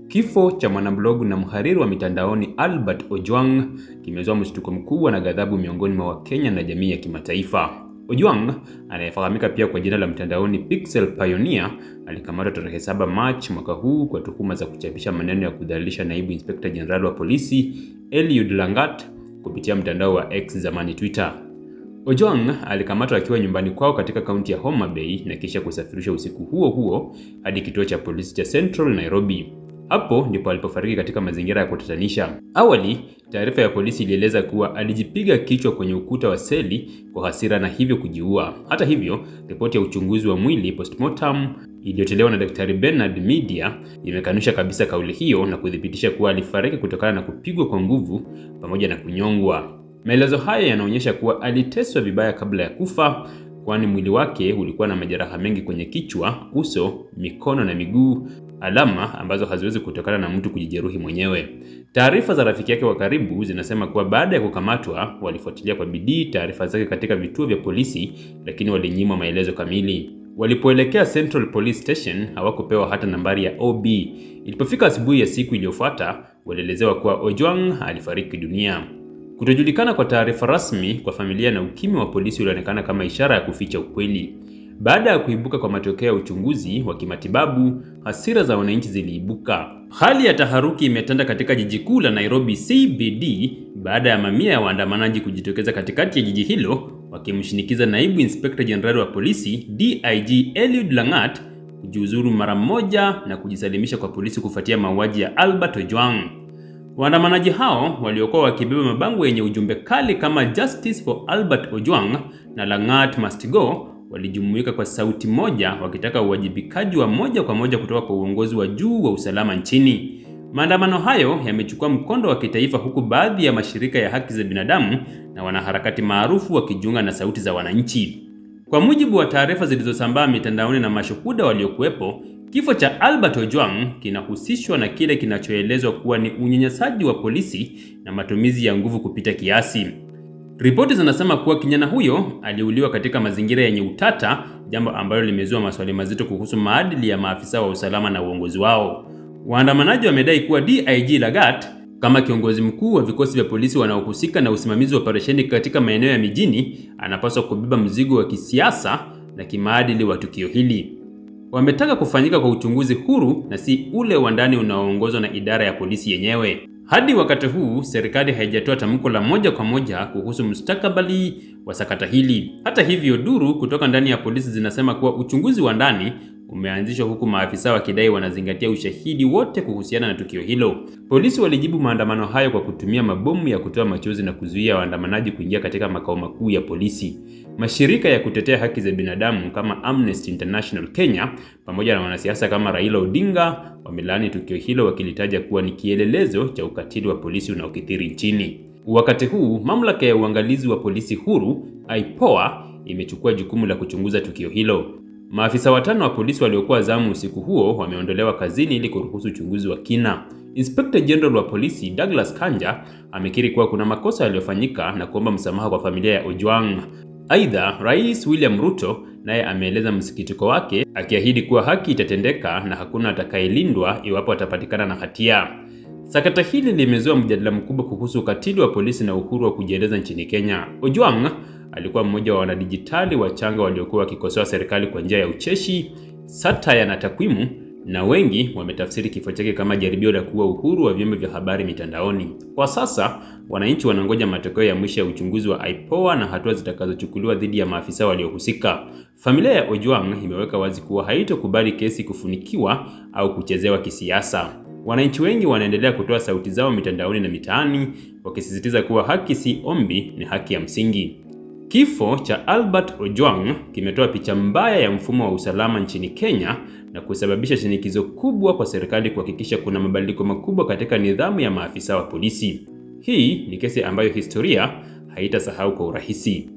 Kifo cha mwanablogu na mhariri wa mitandaoni Albert Ojwang kimezua mshtuko mkubwa na ghadhabu miongoni mwa Wakenya na jamii ya kimataifa. Ojwang, anayefahamika pia kwa jina la mtandaoni Pixel Pioneer, alikamatwa tarehe 7 March mwaka huu kwa tuhuma za kuchapisha maneno ya kudhalilisha naibu inspector general wa polisi Eliud Langat kupitia mtandao wa X, zamani Twitter. Ojwang alikamatwa akiwa nyumbani kwao katika kaunti ya Homa Bay na kisha kusafirishwa usiku huo huo hadi kituo cha polisi cha Central Nairobi. Hapo ndipo alipofariki katika mazingira ya kutatanisha. Awali, taarifa ya polisi ilieleza kuwa alijipiga kichwa kwenye ukuta wa seli kwa hasira na hivyo kujiua. Hata hivyo, ripoti ya uchunguzi wa mwili postmortem iliyotolewa na Daktari Bernard Media imekanusha kabisa kauli hiyo na kuthibitisha kuwa alifariki kutokana na kupigwa kwa nguvu pamoja na kunyongwa. Maelezo haya yanaonyesha kuwa aliteswa vibaya kabla ya kufa, kwani mwili wake ulikuwa na majeraha mengi kwenye kichwa, uso, mikono na miguu, alama ambazo haziwezi kutokana na mtu kujijeruhi mwenyewe. Taarifa za rafiki yake wa karibu zinasema kuwa baada ya kukamatwa walifuatilia kwa bidii taarifa zake katika vituo vya polisi, lakini walinyimwa maelezo kamili. Walipoelekea Central Police Station hawakupewa hata nambari ya OB. Ilipofika asubuhi ya siku iliyofuata, walielezewa kuwa Ojwang alifariki dunia. Kutojulikana kwa taarifa rasmi kwa familia na ukimya wa polisi ulionekana kama ishara ya kuficha ukweli. Baada ya kuibuka kwa matokeo ya uchunguzi wa kimatibabu, hasira za wananchi ziliibuka. Hali ya taharuki imetanda katika jiji kuu la Nairobi CBD baada ya mamia ya waandamanaji kujitokeza katikati ya jiji hilo wakimshinikiza naibu inspector general wa polisi DIG Eliud Langat kujiuzuru mara moja na kujisalimisha kwa polisi kufuatia mauaji ya Albert Ojwang. Waandamanaji hao waliokuwa wakibeba mabango yenye ujumbe kali kama Justice for Albert Ojwang na Langat must go walijumuika kwa sauti moja wakitaka uwajibikaji wa moja kwa moja kutoka kwa uongozi wa juu wa usalama nchini. Maandamano hayo yamechukua mkondo wa kitaifa, huku baadhi ya mashirika ya haki za binadamu na wanaharakati maarufu wakijiunga na sauti za wananchi. Kwa mujibu wa taarifa zilizosambaa mitandaoni na mashuhuda waliokuwepo, kifo cha Albert Ojwang kinahusishwa na kile kinachoelezwa kuwa ni unyanyasaji wa polisi na matumizi ya nguvu kupita kiasi. Ripoti zinasema kuwa kijana huyo aliuliwa katika mazingira yenye utata, jambo ambalo limezua maswali mazito kuhusu maadili ya maafisa wa usalama na uongozi wao. Waandamanaji wamedai kuwa DIG Langat, kama kiongozi mkuu wa vikosi vya polisi wanaohusika na usimamizi wa operesheni katika maeneo ya mijini, anapaswa kubeba mzigo wa kisiasa na kimaadili wa tukio hili. Wametaka kufanyika kwa uchunguzi huru na si ule wa ndani unaoongozwa na idara ya polisi yenyewe. Hadi wakati huu, serikali haijatoa tamko la moja kwa moja kuhusu mustakabali wa sakata hili. Hata hivyo, duru kutoka ndani ya polisi zinasema kuwa uchunguzi wa ndani umeanzishwa, huku maafisa wakidai wanazingatia ushahidi wote kuhusiana na tukio hilo. Polisi walijibu maandamano hayo kwa kutumia mabomu ya kutoa machozi na kuzuia waandamanaji kuingia katika makao makuu ya polisi. Mashirika ya kutetea haki za binadamu kama Amnesty International Kenya pamoja na wanasiasa kama Raila Odinga wamelaani tukio hilo, wakilitaja kuwa ni kielelezo cha ukatili wa polisi unaokithiri nchini. Wakati huu, mamlaka ya uangalizi wa polisi huru IPOA imechukua jukumu la kuchunguza tukio hilo. Maafisa 5 wa polisi waliokuwa zamu usiku huo wameondolewa kazini ili kuruhusu uchunguzi wa kina. Inspector General wa polisi Douglas Kanja amekiri kuwa kuna makosa yaliyofanyika na kuomba msamaha kwa familia ya Ojwang. Aidha, Rais William Ruto naye ameeleza msikitiko wake, akiahidi kuwa haki itatendeka na hakuna atakayelindwa iwapo atapatikana na hatia. Sakata hili limezua mjadala mkubwa kuhusu ukatili wa polisi na uhuru wa kujieleza nchini Kenya. Ojwang alikuwa mmoja wa wanadijitali wachanga waliokuwa wakikosoa serikali kwa njia ya ucheshi, satire na takwimu, na wengi wametafsiri kifo chake kama jaribio la kuua uhuru wa vyombo vya habari mitandaoni. Kwa sasa, wananchi wanangoja matokeo ya mwisho ya uchunguzi wa IPOA na hatua zitakazochukuliwa dhidi ya maafisa waliohusika. Familia ya Ojwang imeweka wazi kuwa haitokubali kesi kufunikiwa au kuchezewa kisiasa. Wananchi wengi wanaendelea kutoa sauti zao mitandaoni na mitaani, wakisisitiza kuwa haki si ombi, ni haki ya msingi. Kifo cha Albert Ojwang kimetoa picha mbaya ya mfumo wa usalama nchini Kenya na kusababisha shinikizo kubwa kwa serikali kuhakikisha kuna mabadiliko makubwa katika nidhamu ya maafisa wa polisi. Hii ni kesi ambayo historia haitasahau kwa urahisi.